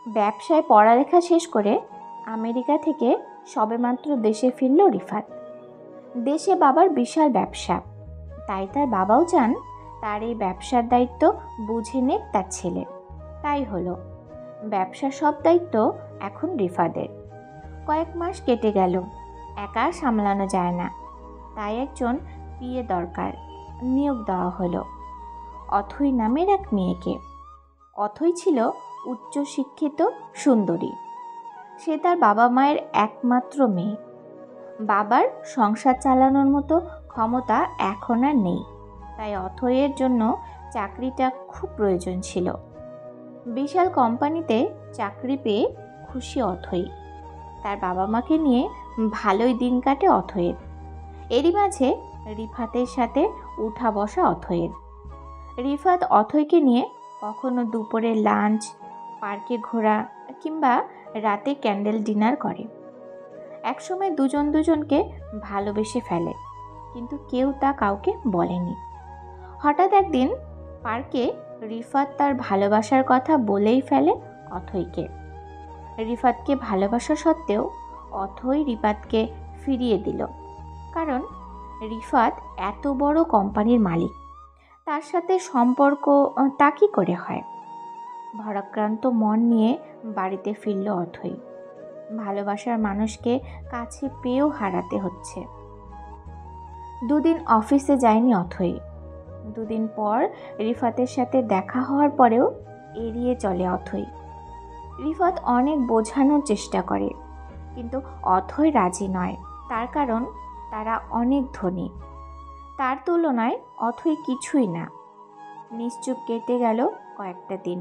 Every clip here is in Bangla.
ব্যবসায় পড়ালেখা শেষ করে আমেরিকা থেকে সবেমাত্র দেশে ফিরল রিফাত। দেশে বাবার বিশাল ব্যবসা, তাই তার বাবাও চান তার এই ব্যবসার দায়িত্ব বুঝে নেক তার ছেলে। তাই হলো, ব্যবসার সব দায়িত্ব এখন রিফাতের। কয়েক মাস কেটে গেল, একা সামলানো যায় না, তাই একজন পিএ দরকার। নিয়োগ দেওয়া হলো অথৈ নামের এক মেয়েকে। অথৈ ছিল উচ্চশিক্ষিত সুন্দরী। সে তার বাবা মায়ের একমাত্র মেয়ে। বাবার সংসার চালানোর মতো ক্ষমতা এখন আর নেই, তাই অথৈয়ের জন্য চাকরিটা খুব প্রয়োজন ছিল। বিশাল কোম্পানিতে চাকরি পেয়ে খুশি অথৈ। তার বাবা মাকে নিয়ে ভালোই দিন কাটে অথৈয়ের। এরই মাঝে রিফাতের সাথে উঠা বসা অথৈয়ের। রিফাত অথৈকে নিয়ে কখনো দুপুরে লাঞ্চ, পার্কে ঘোরা কিংবা রাতে ক্যান্ডেল ডিনার করে। একসময় দুজন দুজনকে ভালোবেসে ফেলে, কিন্তু কেউ তা কাউকে বলেনি। হঠাৎ একদিন পার্কে রিফাত তার ভালোবাসার কথা বলেই ফেলে অথৈকে। রিফাতকে ভালোবাসা সত্ত্বেও অথৈ রিফাতকে ফিরিয়ে দিল, কারণ রিফাত এত বড় কোম্পানির মালিক, তার সাথে সম্পর্ক তা কী করে হয়। ভারাক্রান্ত মন নিয়ে বাড়িতে ফিরল অথৈ। ভালোবাসার মানুষকে কাছে পেয়েও হারাতে হচ্ছে। দুদিন অফিসে যায়নি অথৈ। দুদিন পর রিফাতের সাথে দেখা হওয়ার পরেও এড়িয়ে চলে অথৈ। রিফাত অনেক বোঝানোর চেষ্টা করে, কিন্তু অথৈ রাজি নয়। তার কারণ তারা অনেক ধনী, তার তুলনায় অথৈ কিছুই না। নিশ্চুপ কেটে গেল কয়েকটা দিন।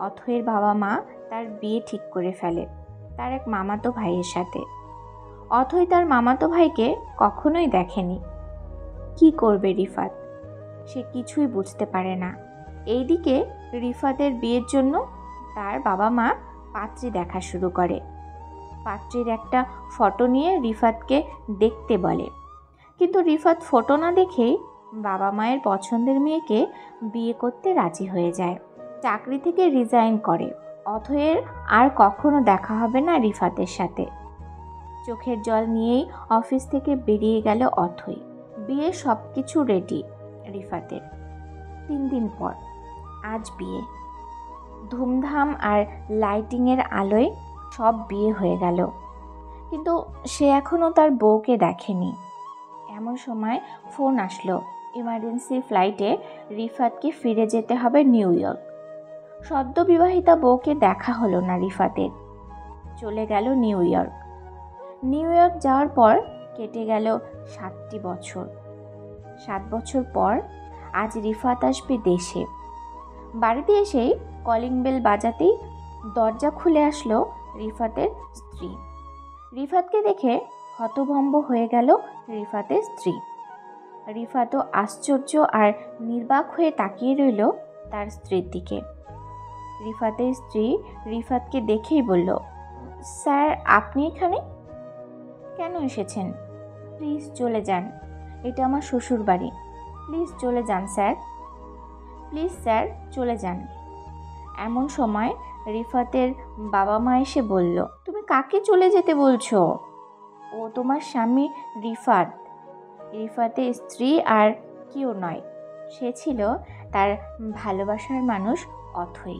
অথৈয়ের বাবা মা তার বিয়ে ঠিক করে ফেলে তার এক মামাতো ভাইয়ের সাথে। অথৈ তার মামাতো ভাইকে কখনোই দেখেনি। কি করবে রিফাত, সে কিছুই বুঝতে পারে না। এইদিকে রিফাতের বিয়ের জন্য তার বাবা মা পাত্রী দেখা শুরু করে। পাত্রীর একটা ফটো নিয়ে রিফাতকে দেখতে বলে, কিন্তু রিফাত ফটো না দেখেই বাবা মায়ের পছন্দের মেয়েকে বিয়ে করতে রাজি হয়ে যায়। চাকরি থেকে রিজাইন করে। অথৈয়ের আর কখনো দেখা হবে না রিফাতের সাথে। চোখের জল নিয়েই অফিস থেকে বেরিয়ে গেল অথৈ। বিয়ে সব কিছু রেডি রিফাতের। 3 দিন পর আজ বিয়ে। ধুমধাম আর লাইটিংয়ের আলোয় সব বিয়ে হয়ে গেল, কিন্তু সে এখনও তার বউকে দেখেনি। এমন সময় ফোন আসলো, ইমার্জেন্সি ফ্লাইটে রিফাতকে ফিরে যেতে হবে নিউ ইয়র্ক। সদ্য বিবাহিতা বউকে দেখা হলো না রিফাতের। চলে গেল নিউ ইয়র্ক। নিউ ইয়র্ক যাওয়ার পর কেটে গেল 7টি বছর। 7 বছর পর আজ রিফাত আসবে দেশে। বাড়িতে এসেই কলিং বেল বাজাতেই দরজা খুলে আসলো রিফাতের স্ত্রী। রিফাতকে দেখে হতভম্ব হয়ে গেল রিফাতের স্ত্রী। রিফাতও আশ্চর্য আর নির্বাক হয়ে তাকিয়ে রইল তার স্ত্রীর দিকে। রিফাতের স্ত্রী রিফাতকে দেখেই বলল, স্যার আপনি এখানে কেন এসেছেন? প্লিজ চলে যান, এটা আমার শ্বশুর বাড়ি। প্লিজ চলে যান স্যার, প্লিজ স্যার চলে যান। এমন সময় রিফাতের বাবা মা এসে বলল, তুমি কাকে চলে যেতে বলছো? ও তোমার স্বামী রিফাত। রিফাতের স্ত্রী আর কেউ নয়, সে ছিল তার ভালোবাসার মানুষ অথৈ।